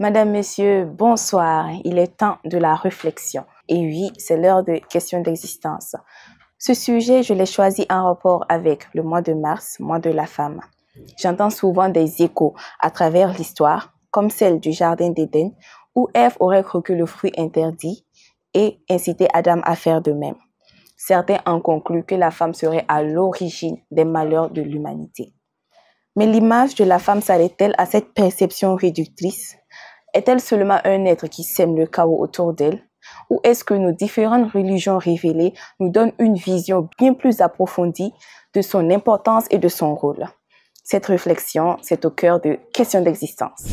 Madame, Monsieur, bonsoir. Il est temps de la réflexion. Et oui, c'est l'heure de questions d'existence. Ce sujet, je l'ai choisi en rapport avec le mois de mars, mois de la femme. J'entends souvent des échos à travers l'histoire, comme celle du Jardin d'Éden, où Ève aurait croqué le fruit interdit et incité Adam à faire de même. Certains en concluent que la femme serait à l'origine des malheurs de l'humanité. Mais l'image de la femme s'arrête-t-elle à cette perception réductrice? Est-elle seulement un être qui sème le chaos autour d'elle? Ou est-ce que nos différentes religions révélées nous donnent une vision bien plus approfondie de son importance et de son rôle? Cette réflexion, c'est au cœur de Questions d'existence.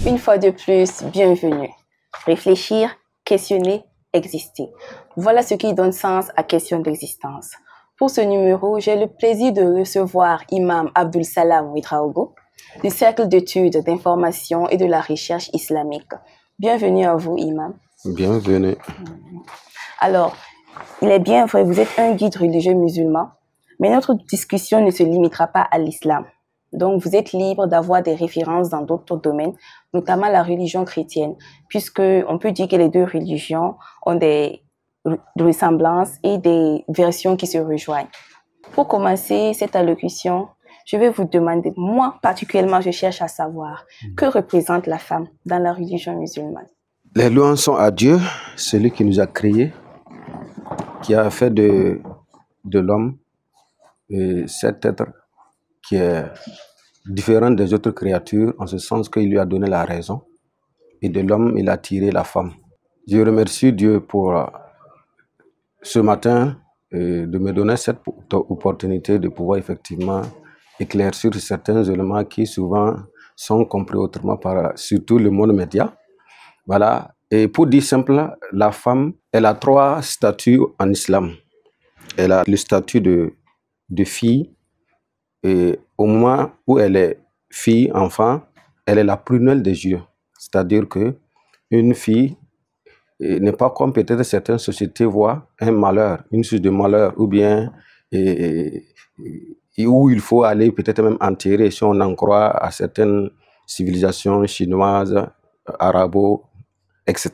Une fois de plus, bienvenue. Réfléchir, questionner, exister. Voilà ce qui donne sens à Questions d'existence. Pour ce numéro, j'ai le plaisir de recevoir Imam Abdul Salam Ouedraogo, du Cercle d'études, d'information et de la recherche islamique. Bienvenue à vous, Imam. Bienvenue. Alors, il est bien vrai, vous êtes un guide religieux musulman, mais notre discussion ne se limitera pas à l'islam. Donc, vous êtes libre d'avoir des références dans d'autres domaines, notamment la religion chrétienne, puisque on peut dire que les deux religions ont des ressemblances et des versions qui se rejoignent. Pour commencer cette allocution, je vais vous demander, moi particulièrement, je cherche à savoir, que représente la femme dans la religion musulmane? Les louanges sont à Dieu, celui qui nous a créés, qui a fait de l'homme cet être qui est différent des autres créatures, en ce sens qu'il lui a donné la raison, et de l'homme, il a tiré la femme. Je remercie Dieu pour ce matin de me donner cette opportunité de pouvoir effectivement éclaircir certains éléments qui souvent sont compris autrement par surtout le monde média. Voilà. Et pour dire simple, la femme, elle a trois statuts en islam. Elle a le statut de fille, et au moment où elle est fille, enfant, elle est la prunelle des yeux. C'est-à-dire que une fille n'est pas comme peut-être certaines sociétés voient un malheur, une source de malheur, ou bien où il faut aller peut-être même enterrer, si on en croit à certaines civilisations chinoises, arabo, etc.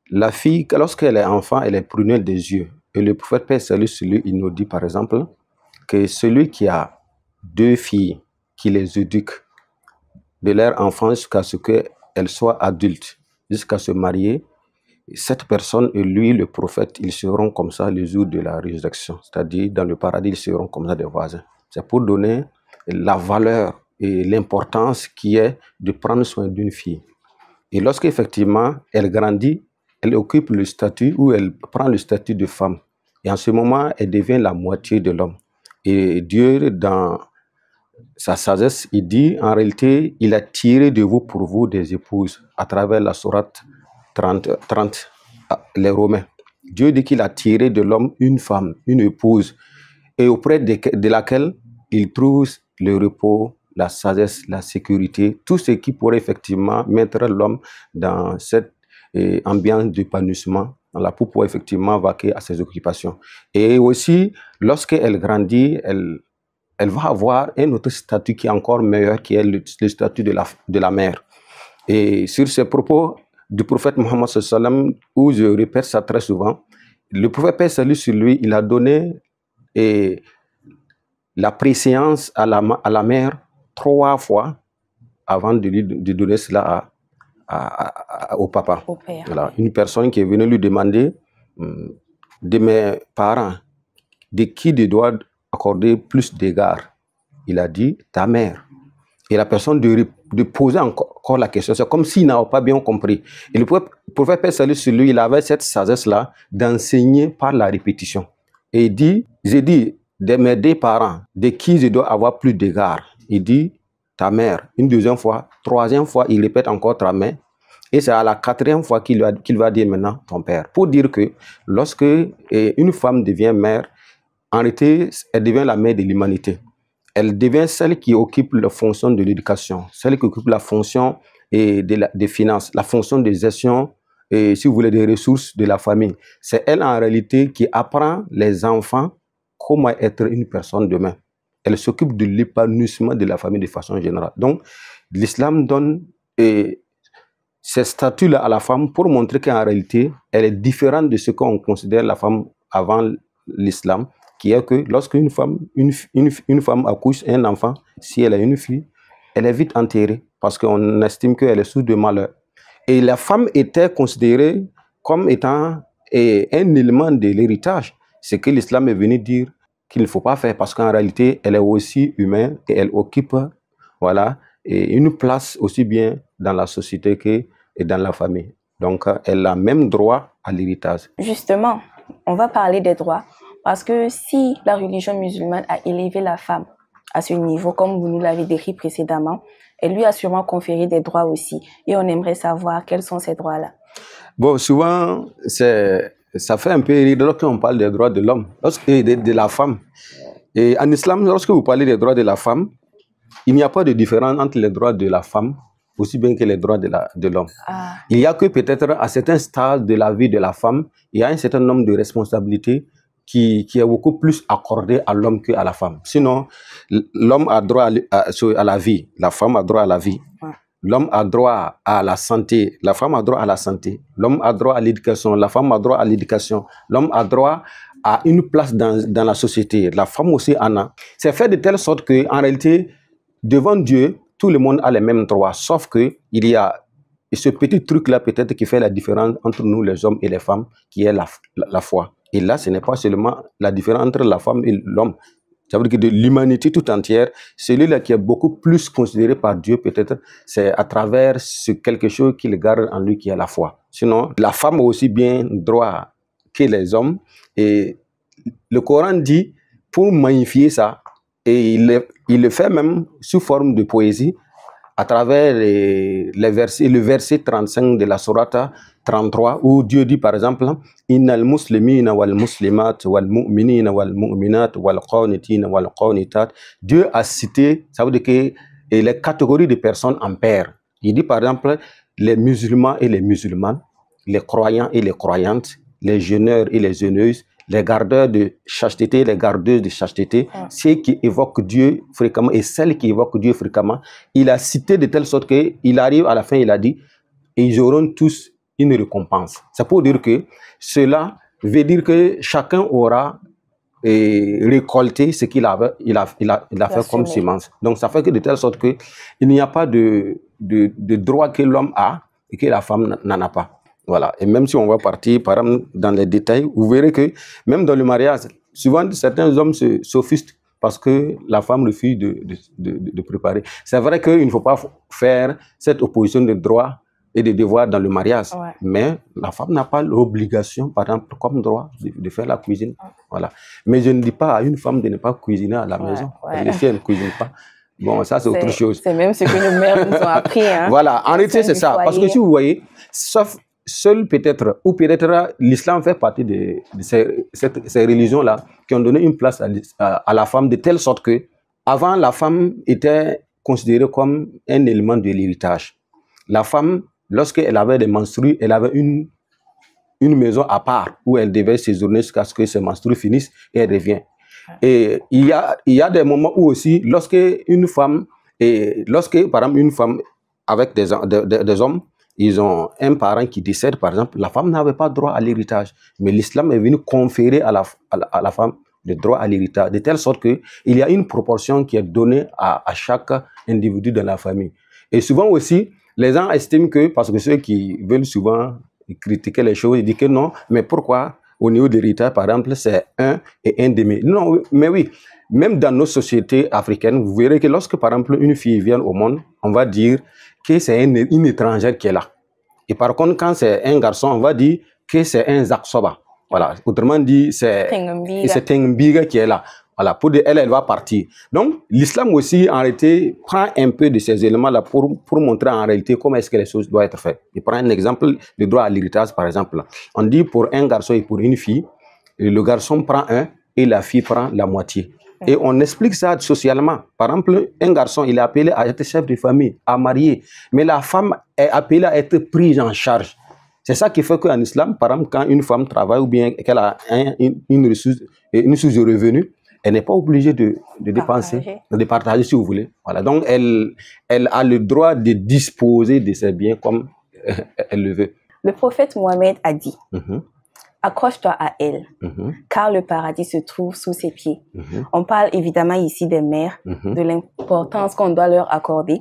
La fille, lorsqu'elle est enfant, elle est prunelle des yeux. Et le prophète Paix et Salut sur lui, il nous dit par exemple que celui qui a deux filles, qui les éduque de leur enfance jusqu'à ce qu'elles soient adultes, jusqu'à se marier, cette personne et lui, le prophète, ils seront comme ça le jour de la résurrection. C'est-à-dire, dans le paradis, ils seront comme ça des voisins. C'est pour donner la valeur et l'importance qui est de prendre soin d'une fille. Et lorsqu'effectivement, elle grandit, elle occupe le statut ou elle prend le statut de femme. Et en ce moment, elle devient la moitié de l'homme. Et Dieu, dans sa sagesse, il dit, en réalité, il a tiré de vous pour vous des épouses à travers la sourate 30, les Romains. Dieu dit qu'il a tiré de l'homme une femme, une épouse, et auprès de laquelle il trouve le repos, la sagesse, la sécurité, tout ce qui pourrait effectivement mettre l'homme dans cette ambiance d'épanouissement, pour pouvoir effectivement vaquer à ses occupations. Et aussi, lorsqu'elle grandit, elle va avoir un autre statut qui est encore meilleur, qui est le statut de la mère. Et sur ces propos du prophète Mohammed sallam, où je répète ça très souvent, le prophète paix et salut sur lui, il a donné la préséance à la mère 3 fois avant de donner cela au papa. Au père. Voilà. Une personne qui est venue lui demander de mes parents, de qui je dois accorder plus d'égard. Il a dit ta mère. Et la personne de poser encore la question, c'est comme s'il n'avait pas bien compris. Et le prophète Paix salut sur lui, il avait cette sagesse-là d'enseigner par la répétition. Et il dit, j'ai dit, de mes 2 parents, de qui je dois avoir plus d'égard. Il dit, ta mère. Une deuxième fois, 3e fois, il répète encore ta mère. Et c'est à la 4e fois qu'il va dire maintenant ton père. Pour dire que lorsque une femme devient mère, en réalité, elle devient la mère de l'humanité. Elle devient celle qui occupe la fonction de l'éducation, celle qui occupe la fonction des finances, la fonction de gestion, et, si vous voulez, des ressources de la famille. C'est elle, en réalité, qui apprend les enfants comment être une personne demain. elle s'occupe de l'épanouissement de la famille de façon générale. Donc, l'islam donne ces statuts-là à la femme pour montrer qu'en réalité, elle est différente de ce qu'on considère la femme avant l'islam, qui est que lorsqu'une femme, une femme accouche un enfant, si elle a une fille, elle est vite enterrée parce qu'on estime qu'elle est source de malheur. Et la femme était considérée comme étant un élément de l'héritage. C'est que l'islam est venu dire qu'il ne faut pas faire parce qu'en réalité, elle est aussi humaine et elle occupe, voilà, une place aussi bien dans la société que dans la famille. Donc, elle a même droit à l'héritage. Justement, on va parler des droits parce que si la religion musulmane a élevé la femme à ce niveau, comme vous nous l'avez décrit précédemment, elle lui a sûrement conféré des droits aussi. Et on aimerait savoir quels sont ces droits-là. Bon, souvent, ça fait un peu rire lorsqu'on parle des droits de l'homme et de la femme. Et en islam, lorsque vous parlez des droits de la femme, il n'y a pas de différence entre les droits de la femme aussi bien que les droits de l'homme. Il y a que peut-être à certains stades de la vie de la femme, il y a un certain nombre de responsabilités qui est beaucoup plus accordé à l'homme qu'à la femme. Sinon, l'homme a droit à la vie, la femme a droit à la vie. L'homme a droit à la santé, la femme a droit à la santé. L'homme a droit à l'éducation, la femme a droit à l'éducation. L'homme a droit à une place dans la société. La femme aussi en a. C'est fait de telle sorte qu'en réalité, devant Dieu, tout le monde a les mêmes droits, sauf qu'il y a ce petit truc-là peut-être qui fait la différence entre nous, les hommes et les femmes, qui est la foi. Et là, ce n'est pas seulement la différence entre la femme et l'homme. Ça veut dire que de l'humanité tout entière, celui-là qui est beaucoup plus considéré par Dieu, peut-être, c'est à travers quelque chose qu'il garde en lui qui est la foi. Sinon, la femme a aussi bien droit que les hommes. Et le Coran dit, pour magnifier ça, et il le fait même sous forme de poésie, à travers le verset 35 de la Sourate 33, où Dieu dit par exemple Innal muslimina wal muslimat wal mu'minina wal mu'minat wal qanitina wal qanitat. Dieu a cité, ça veut dire que les catégories de personnes en paire. Il dit par exemple les musulmans et les musulmanes, les croyants et les croyantes, les jeûneurs et les jeûneuses, les gardeurs de chasteté, les gardeuses de chasteté, ceux qui évoquent Dieu fréquemment et celles qui évoquent Dieu fréquemment. Il a cité de telle sorte qu'il arrive à la fin, il a dit, ils auront tous une récompense. C'est pour dire que cela veut dire que chacun aura récolté ce qu'il a fait comme semence. Donc ça fait que de telle sorte qu'il n'y a pas de droit que l'homme a et que la femme n'en a pas. Voilà. Et même si on va partir par exemple dans les détails, vous verrez que même dans le mariage, souvent certains hommes se sophistent parce que la femme refuse de préparer. C'est vrai qu'il ne faut pas faire cette opposition de droits et de devoirs dans le mariage. Mais la femme n'a pas l'obligation, par exemple, comme droit, de faire la cuisine. Voilà. Mais je ne dis pas à une femme de ne pas cuisiner à la maison. Et si elle ne cuisine pas, bon, ça c'est autre chose. C'est même ce que nos mères nous ont appris. Hein. Voilà, en réalité c'est ça. Parce que si vous voyez, seul peut-être, ou peut-être l'islam fait partie de ces religions-là qui ont donné une place à la femme de telle sorte que avant la femme était considérée comme un élément de l'héritage. La femme, lorsqu'elle avait des menstrues, elle avait une maison à part où elle devait séjourner jusqu'à ce que ses menstrues finissent et elle revient. Et il y a des moments où aussi, lorsque par exemple une femme avec des hommes, ils ont un parent qui décède, par exemple, la femme n'avait pas droit à l'héritage. Mais l'islam est venu conférer à la femme le droit à l'héritage, de telle sorte qu'il y a une proportion qui est donnée à chaque individu de la famille. Et souvent aussi, les gens estiment que, parce que ceux qui veulent souvent critiquer les choses, ils disent que non, mais pourquoi au niveau de l'héritage, par exemple, c'est 1 et 1,5? Non, mais oui, même dans nos sociétés africaines, vous verrez que lorsque, par exemple, une fille vient au monde, on va dire que c'est une étrangère qui est là. Et par contre, quand c'est un garçon, on va dire que c'est un Zaksoba. Voilà. Autrement dit, c'est un Mbiga qui est là. Voilà. Pour dire, elle va partir. Donc, l'islam aussi, en réalité, prend un peu de ces éléments-là pour montrer en réalité comment est-ce que les choses doivent être faites. Il prend un exemple, le droit à l'héritage, par exemple. On dit pour un garçon et pour une fille, le garçon prend 1 et la fille prend la moitié. Et on explique ça socialement. Par exemple, un garçon, il est appelé à être chef de famille, à marier. Mais la femme est appelée à être prise en charge. C'est ça qui fait qu'en islam, par exemple, quand une femme travaille ou bien qu'elle a une source de revenus, elle n'est pas obligée de dépenser, de partager si vous voulez. Voilà. Donc, elle a le droit de disposer de ses biens comme elle le veut. Le prophète Mohammed a dit, accroche-toi à elle, car le paradis se trouve sous ses pieds. On parle évidemment ici des mères, de l'importance qu'on doit leur accorder.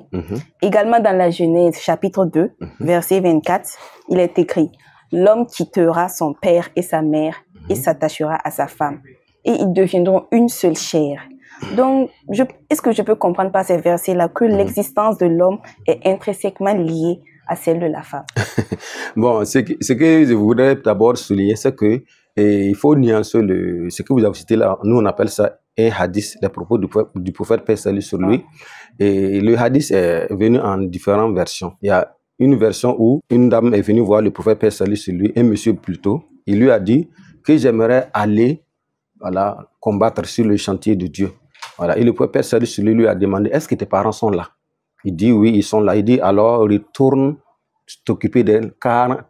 Également dans la Genèse, chapitre 2, verset 24, il est écrit, l'homme quittera son père et sa mère et s'attachera à sa femme, et ils deviendront une seule chair. Donc, est-ce que je peux comprendre par ces versets-là que l'existence de l'homme est intrinsèquement liée à celle de la femme? Bon, ce que je voudrais d'abord souligner, c'est que il faut nuancer ce que vous avez cité là. Nous, on appelle ça un hadith, les propos du prophète, paix et salut sur lui. Et le hadith est venu en différentes versions. Il y a une version où une dame est venue voir le prophète, paix et salut sur lui, un monsieur plutôt. Il lui a dit que j'aimerais aller combattre sur le chantier de Dieu. Voilà. Et le prophète, paix et salut sur lui a demandé, est-ce que tes parents sont là? Il dit oui, ils sont là. Il dit alors retourne t'occuper d'elle, car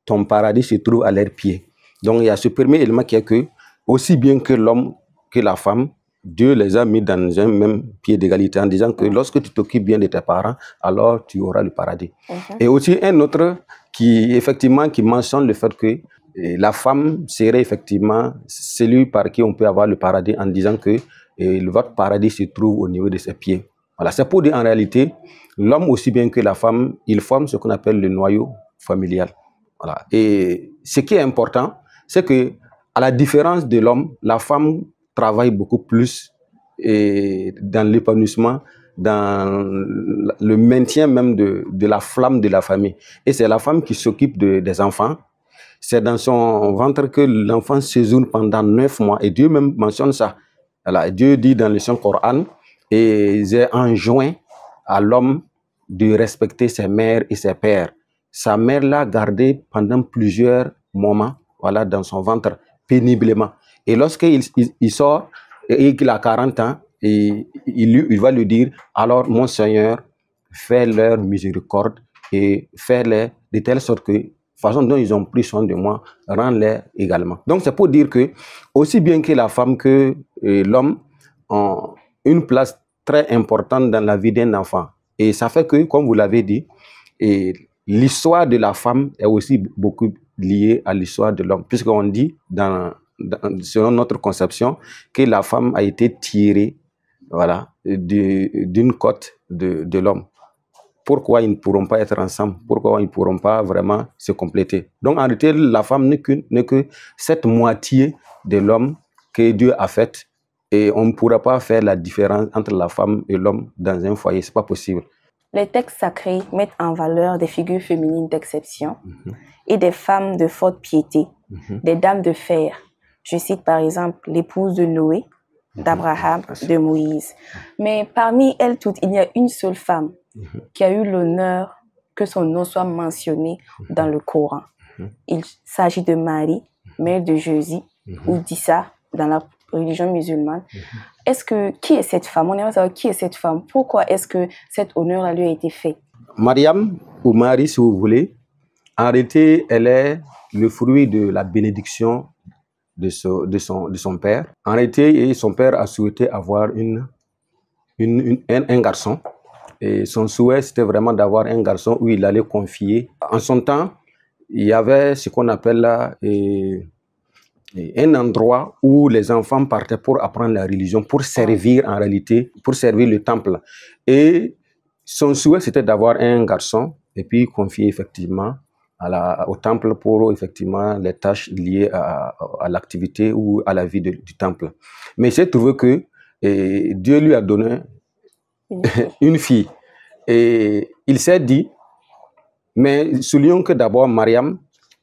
ton paradis se trouve à leurs pieds. Donc il y a ce premier élément qui est que, aussi bien que l'homme que la femme, Dieu les a mis dans un même pied d'égalité en disant que lorsque tu t'occupes bien de tes parents, alors tu auras le paradis. Et aussi un autre qui mentionne le fait que la femme serait effectivement celui par qui on peut avoir le paradis en disant que votre paradis se trouve au niveau de ses pieds. Voilà, c'est pour dire en réalité, l'homme aussi bien que la femme, ils forment ce qu'on appelle le noyau familial. Voilà. Et ce qui est important, c'est que, à la différence de l'homme, la femme travaille beaucoup plus dans l'épanouissement, dans le maintien même de la flamme de la famille. Et c'est la femme qui s'occupe des enfants. C'est dans son ventre que l'enfant séjourne pendant 9 mois. Et Dieu même mentionne ça. Voilà. Dieu dit dans le Saint-Coran, et j'ai enjoint à l'homme de respecter ses mères et ses pères. Sa mère l'a gardé pendant plusieurs moments, voilà, dans son ventre, péniblement. Et lorsqu'il sort et qu'il a 40 ans, il va lui dire, alors mon Seigneur, fais-leur miséricorde et fais-les de telle sorte que, façon dont ils ont pris soin de moi, rends-les également. Donc c'est pour dire que, aussi bien que la femme que l'homme ont une place très importante dans la vie d'un enfant. Et ça fait que, comme vous l'avez dit, l'histoire de la femme est aussi beaucoup liée à l'histoire de l'homme. Puisqu'on dit, selon notre conception, que la femme a été tirée d'une côte de l'homme. Pourquoi ils ne pourront pas être ensemble? Pourquoi ils ne pourront pas vraiment se compléter? Donc en réalité, la femme n'est que cette moitié de l'homme que Dieu a faite. Et on ne pourra pas faire la différence entre la femme et l'homme dans un foyer. Ce n'est pas possible. Les textes sacrés mettent en valeur des figures féminines d'exception et des femmes de forte piété, des dames de fer. Je cite par exemple l'épouse de Noé, d'Abraham, de Moïse. Mais parmi elles toutes, il y a une seule femme qui a eu l'honneur que son nom soit mentionné dans le Coran. Il s'agit de Marie, mère de Jésus, ou d'Issa dans la religion musulmane. Qui est cette femme? On aimerait savoir qui est cette femme. Pourquoi est-ce que cet honneur lui a été fait? Mariam, ou Marie si vous voulez, en réalité, elle est le fruit de la bénédiction de son père. En réalité, son père a souhaité avoir un garçon. Et son souhait, c'était vraiment d'avoir un garçon où il allait confier. En son temps, il y avait ce qu'on appelle là, un endroit où les enfants partaient pour apprendre la religion, pour servir en réalité, pour servir le temple. Et son souhait, c'était d'avoir un garçon et puis confier effectivement au temple pour effectivement les tâches liées à l'activité ou à la vie du temple. Mais il s'est trouvé que Dieu lui a donné une fille. Et il s'est dit, mais soulignons que d'abord Mariam,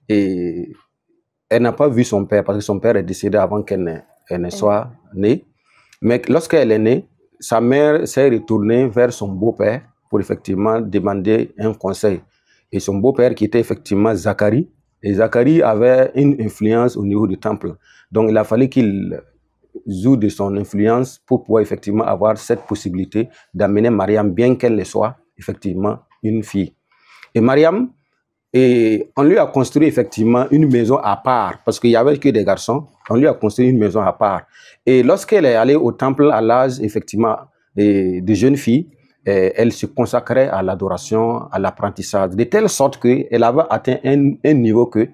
elle n'a pas vu son père parce que son père est décédé avant qu'elle ne soit née. Mais lorsqu'elle est née, sa mère s'est retournée vers son beau-père pour effectivement demander un conseil. Et son beau-père qui était effectivement Zacharie, et Zacharie avait une influence au niveau du temple. Donc il a fallu qu'il joue de son influence pour pouvoir effectivement avoir cette possibilité d'amener Mariam, bien qu'elle ne soit effectivement une fille. Et Mariam, Et on lui a construit effectivement une maison à part, parce qu'il n'y avait que des garçons. On lui a construit une maison à part. Et lorsqu'elle est allée au temple à l'âge, effectivement, de jeune fille, elle se consacrait à l'adoration, à l'apprentissage, de telle sorte qu'elle avait atteint un niveau que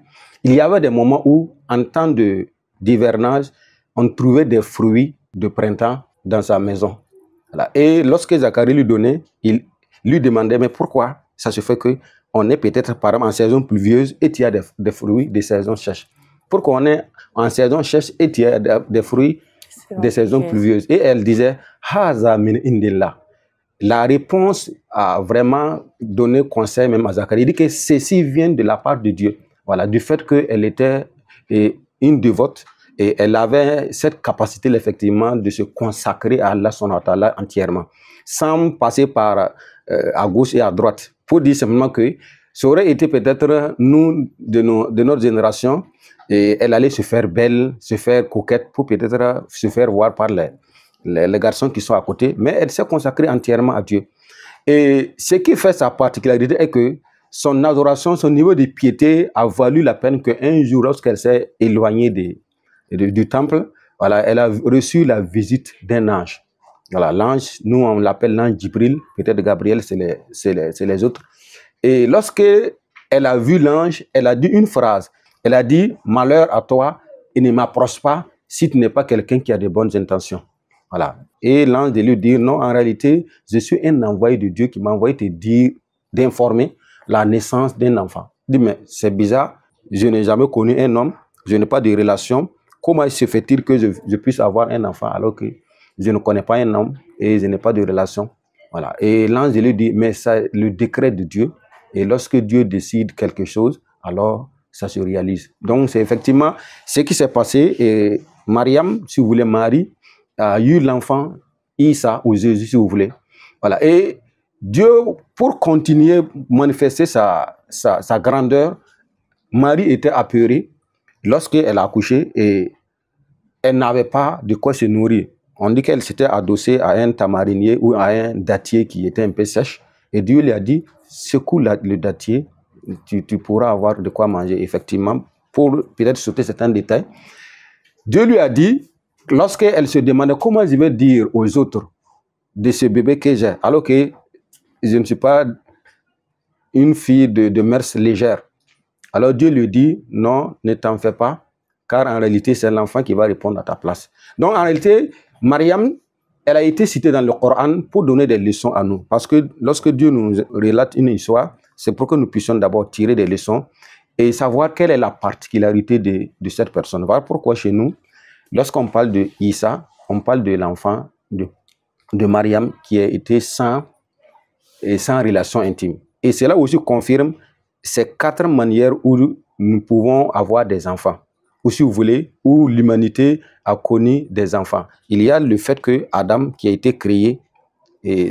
il y avait des moments où, en temps d'hivernage, on trouvait des fruits de printemps dans sa maison. Voilà. Et lorsque Zacharie lui donnait, il lui demandait, mais pourquoi ça se fait que on est peut-être par exemple en saison pluvieuse et il y a des fruits de saison sèche. Pourquoi on est en saison sèche et il y a des fruits de saison pluvieuse. Et elle disait, Haza min indillah. La réponse a vraiment donné conseil même à Zacharie. Il dit que ceci vient de la part de Dieu. Voilà, du fait qu'elle était une dévote et elle avait cette capacité effectivement de se consacrer à Allah subhanahu wa ta'ala entièrement, sans passer par à gauche et à droite. Pour dire simplement que ça aurait été peut-être nous, de notre génération, et elle allait se faire belle, se faire coquette pour peut-être se faire voir par les garçons qui sont à côté, mais elle s'est consacrée entièrement à Dieu. Et ce qui fait sa particularité est que son adoration, son niveau de piété a valu la peine qu'un jour, lorsqu'elle s'est éloignée du temple, voilà, elle a reçu la visite d'un ange. Voilà, l'ange, nous on l'appelle l'ange Djibril, peut-être Gabriel, c'est les autres. Et lorsque elle a vu l'ange, elle a dit une phrase. Elle a dit, malheur à toi, et ne m'approche pas si tu n'es pas quelqu'un qui a de bonnes intentions. Voilà. Et l'ange de lui dire, non, en réalité, je suis un envoyé de Dieu qui m'a envoyé te dire, d'informer la naissance d'un enfant. Il dit, mais c'est bizarre, je n'ai jamais connu un homme, je n'ai pas de relation. Comment se fait-il que je puisse avoir un enfant alors que je ne connais pas un homme et je n'ai pas de relation? Voilà. Et l'ange lui dit, mais c'est le décret de Dieu. Et lorsque Dieu décide quelque chose, alors ça se réalise. Donc c'est effectivement ce qui s'est passé. Et Mariam, si vous voulez, Marie, a eu l'enfant Isa ou Jésus, si vous voulez. Voilà. Et Dieu, pour continuer à manifester sa grandeur, Marie était apeurée lorsqu'elle a accouché et elle n'avait pas de quoi se nourrir. On dit qu'elle s'était adossée à un tamarinier ou à un dattier qui était un peu sèche. Et Dieu lui a dit, secoue le dattier, tu pourras avoir de quoi manger. Effectivement, pour peut-être sauter certains détails, Dieu lui a dit, lorsqu'elle se demandait comment je vais dire aux autres de ce bébé que j'ai, alors que je ne suis pas une fille de mœurs légères. Alors Dieu lui dit, non, ne t'en fais pas, car en réalité, c'est l'enfant qui va répondre à ta place. Donc en réalité, Mariam, elle a été citée dans le Coran pour donner des leçons à nous. Parce que lorsque Dieu nous relate une histoire, c'est pour que nous puissions d'abord tirer des leçons et savoir quelle est la particularité de cette personne. Voilà pourquoi chez nous, lorsqu'on parle de Isa, on parle de l'enfant de Mariam qui a été sans relation intime. Et cela aussi confirme ces 4 manières où nous pouvons avoir des enfants. Ou si vous voulez, où l'humanité a connu des enfants. Il y a le fait que Adam, qui a été créé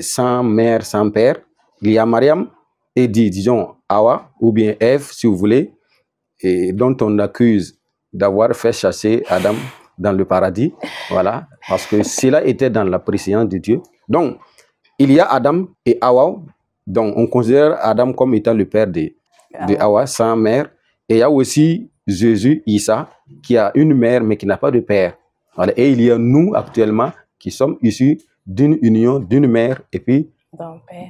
sans mère, sans père, il y a Mariam et disons Hawa, ou bien Ève, si vous voulez, et dont on accuse d'avoir fait chasser Adam dans le paradis. Voilà, parce que cela était dans la préscience de Dieu. Donc, il y a Adam et Hawa. Donc, on considère Adam comme étant le père de Hawa, sans mère. Et il y a aussi Jésus, Isa, qui a une mère, mais qui n'a pas de père. Voilà. Et il y a nous, actuellement, qui sommes issus d'une union, d'une mère, et puis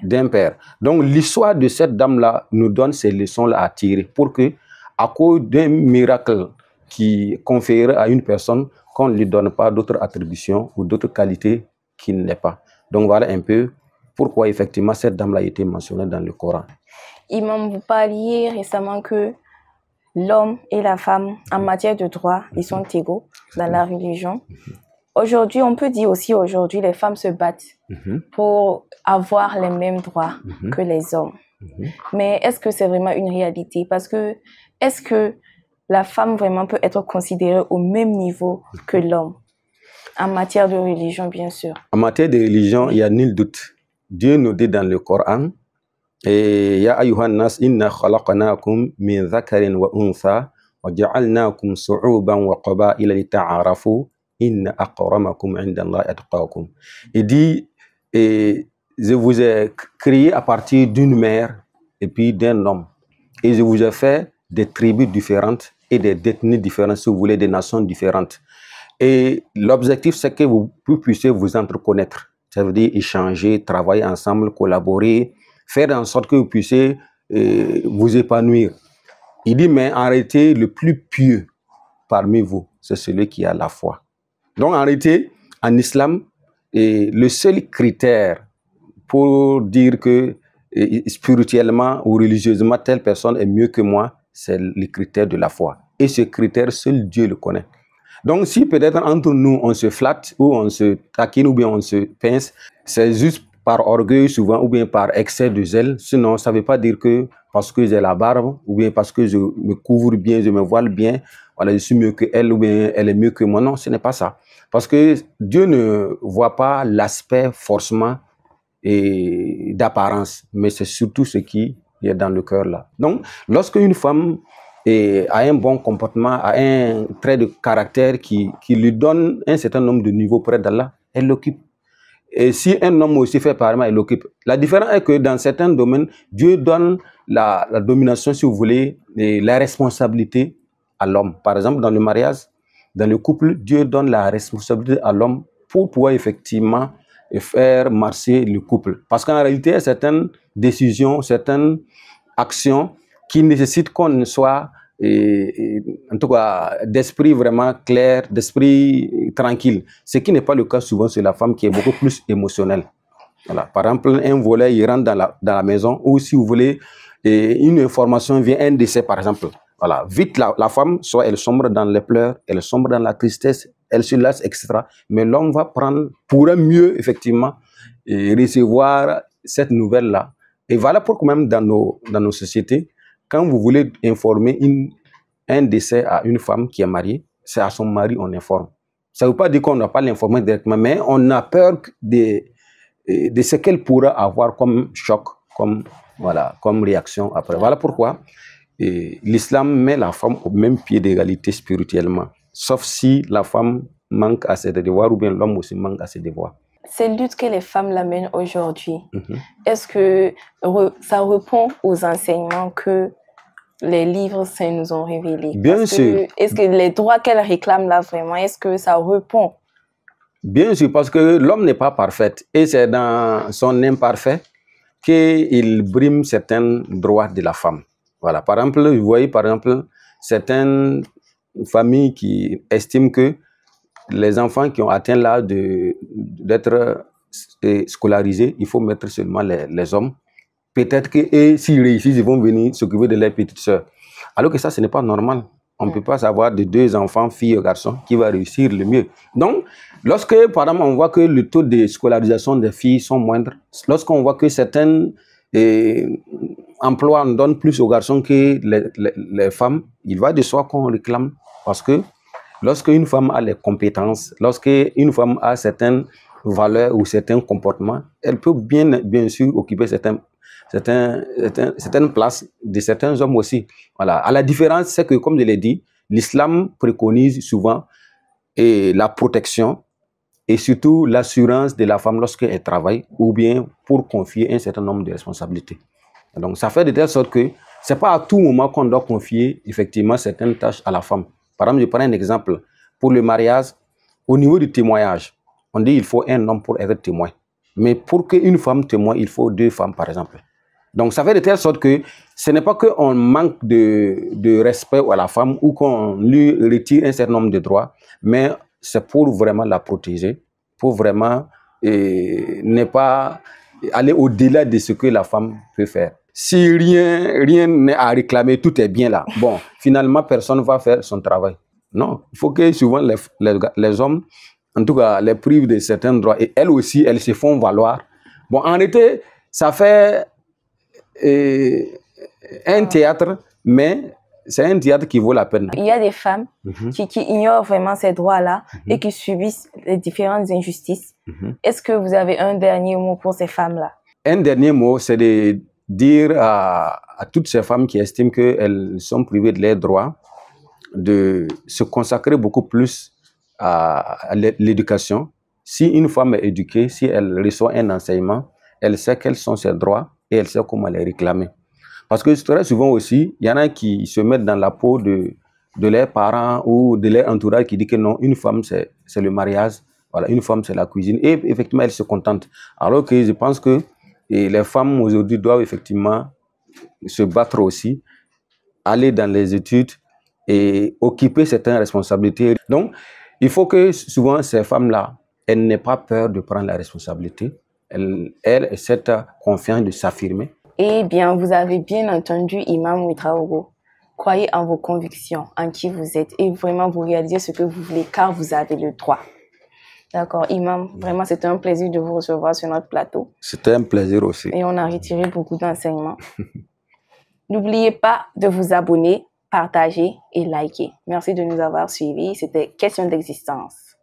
d'un père. Donc, l'histoire de cette dame-là nous donne ces leçons-là à tirer, pour que, à cause d'un miracle qui confère à une personne, qu'on ne lui donne pas d'autres attributions ou d'autres qualités qu'il n'est pas. Donc, voilà un peu pourquoi, effectivement, cette dame-là a été mentionnée dans le Coran. Imam, vous parliez récemment que l'homme et la femme, en matière de droit, ils sont égaux dans la religion. Aujourd'hui, on peut dire aussi, aujourd'hui, les femmes se battent pour avoir les mêmes droits que les hommes. Mais est-ce que c'est vraiment une réalité? Parce que, est-ce que la femme vraiment peut être considérée au même niveau que l'homme? En matière de religion, bien sûr. En matière de religion, il n'y a nul doute. Dieu nous dit dans le Coran, Ya ayyuhan nas inna khalaqnakum min dhakarin wa untha wa ja'alnakum su'uban wa qaba'ila lita'arafu inna akramakum 'inda Allahi atqakum. Il dit, je vous ai créé à partir d'une mère et puis d'un homme. et je vous ai fait des tribus différentes et des détenus différents, si vous voulez, des nations différentes. Et l'objectif, c'est que vous puissiez vous entreconnaître. Ça veut dire échanger, travailler ensemble, collaborer, faire en sorte que vous puissiez vous épanouir. Il dit, mais en réalité, le plus pieux parmi vous, c'est celui qui a la foi. Donc, en réalité, en islam, le seul critère pour dire que spirituellement ou religieusement, telle personne est mieux que moi, c'est le critère de la foi. Et ce critère, seul Dieu le connaît. Donc, si peut-être entre nous, on se flatte ou on se taquine ou bien on se pince, c'est juste par orgueil souvent ou bien par excès de zèle. Sinon, ça ne veut pas dire que parce que j'ai la barbe ou bien parce que je me couvre bien, je me voile bien, voilà, je suis mieux qu'elle ou bien elle est mieux que moi. Non, ce n'est pas ça. Parce que Dieu ne voit pas l'aspect forcément d'apparence, mais c'est surtout ce qui est dans le cœur là. Donc, lorsque une femme a un bon comportement, a un trait de caractère qui lui donne un certain nombre de niveaux près d'Allah, elle l'occupe. Et si un homme aussi fait pareillement, il l'occupe. La différence est que dans certains domaines, Dieu donne la domination, si vous voulez, et la responsabilité à l'homme. Par exemple, dans le mariage, dans le couple, Dieu donne la responsabilité à l'homme pour pouvoir effectivement faire marcher le couple. Parce qu'en réalité, il y a certaines décisions, certaines actions qui nécessitent qu'on soit, en tout cas, d'esprit vraiment clair, d'esprit tranquille. Ce qui n'est pas le cas souvent sur la femme qui est beaucoup plus émotionnelle. Voilà. Par exemple, un volet, il rentre dans la maison, ou si vous voulez, une information vient, un décès par exemple. Voilà. Vite, la femme, soit elle sombre dans les pleurs, elle sombre dans la tristesse, elle se lasse, etc. Mais l'homme va prendre, pourrait mieux, effectivement, recevoir cette nouvelle-là. Et voilà pourquoi même dans nos sociétés, quand vous voulez informer un décès à une femme qui est mariée, c'est à son mari on informe. Ça ne veut pas dire qu'on ne doit pas l'informer directement, mais on a peur de ce qu'elle pourra avoir comme choc, comme réaction après. Voilà pourquoi l'islam met la femme au même pied d'égalité spirituellement, sauf si la femme manque à ses devoirs ou bien l'homme aussi manque à ses devoirs. Ces luttes que les femmes l'amènent aujourd'hui, est-ce que ça répond aux enseignements que les livres saints nous ont révélés? Bien sûr. Est-ce que les droits qu'elles réclament là vraiment, est-ce que ça répond? Bien sûr, parce que l'homme n'est pas parfait et c'est dans son imparfait qu'il brime certains droits de la femme. Voilà. Par exemple, vous voyez, par exemple, certaines familles qui estiment que les enfants qui ont atteint l'âge d'être scolarisés, il faut mettre seulement les hommes. Peut-être que s'ils réussissent, ils vont venir s'occuper de leurs petites sœurs. Alors que ça, ce n'est pas normal. On ne peut pas savoir de deux enfants, filles et garçons, qui va réussir le mieux. Donc, lorsque, par exemple, on voit que le taux de scolarisation des filles sont moindres, lorsqu'on voit que certains emplois donnent plus aux garçons que les femmes, il va de soi qu'on réclame. Parce que lorsqu'une femme a les compétences, lorsqu'une femme a certaines valeurs ou certains comportements, elle peut bien sûr occuper certaines places de certains hommes aussi. Voilà. À la différence, c'est que, comme je l'ai dit, l'islam préconise souvent la protection et surtout l'assurance de la femme lorsqu'elle travaille ou bien pour confier un certain nombre de responsabilités. Donc, ça fait de telle sorte que ce n'est pas à tout moment qu'on doit confier effectivement certaines tâches à la femme. Par exemple, je prends un exemple. Pour le mariage, au niveau du témoignage, on dit qu'il faut un homme pour être témoin. Mais pour qu'une femme témoigne, il faut deux femmes, par exemple. Donc, ça fait de telle sorte que ce n'est pas qu'on manque de respect à la femme ou qu'on lui retire un certain nombre de droits, mais c'est pour vraiment la protéger, pour vraiment ne pas aller au-delà de ce que la femme peut faire. Si rien n'est à réclamer, tout est bien là. Bon, finalement, personne ne va faire son travail. Non, il faut que souvent les hommes, en tout cas, les privent de certains droits. Et elles aussi, elles se font valoir. Bon, en réalité, ça fait un théâtre, mais c'est un théâtre qui vaut la peine. Il y a des femmes qui ignorent vraiment ces droits-là et qui subissent les différentes injustices. Est-ce que vous avez un dernier mot pour ces femmes-là? Un dernier mot, c'est de dire à toutes ces femmes qui estiment qu'elles sont privées de leurs droits de se consacrer beaucoup plus à l'éducation. Si une femme est éduquée, si elle reçoit un enseignement, elle sait quels sont ses droits et elle sait comment les réclamer. Parce que très souvent aussi, il y en a qui se mettent dans la peau de leurs parents ou de leur entourage qui dit que non, une femme, c'est le mariage. Voilà, une femme, c'est la cuisine. Et effectivement, elle se contente. Alors que je pense que les femmes aujourd'hui doivent effectivement se battre aussi, aller dans les études et occuper certaines responsabilités. Donc, il faut que souvent ces femmes-là, elles n'aient pas peur de prendre la responsabilité. Elles aient cette confiance de s'affirmer. Eh bien, vous avez bien entendu Imam Ouedraogo. Croyez en vos convictions, en qui vous êtes et vraiment vous réalisez ce que vous voulez car vous avez le droit. D'accord, Imam, vraiment c'était un plaisir de vous recevoir sur notre plateau. C'était un plaisir aussi. Et on a retiré beaucoup d'enseignements. N'oubliez pas de vous abonner, partager et liker. Merci de nous avoir suivis. C'était Question d'existence.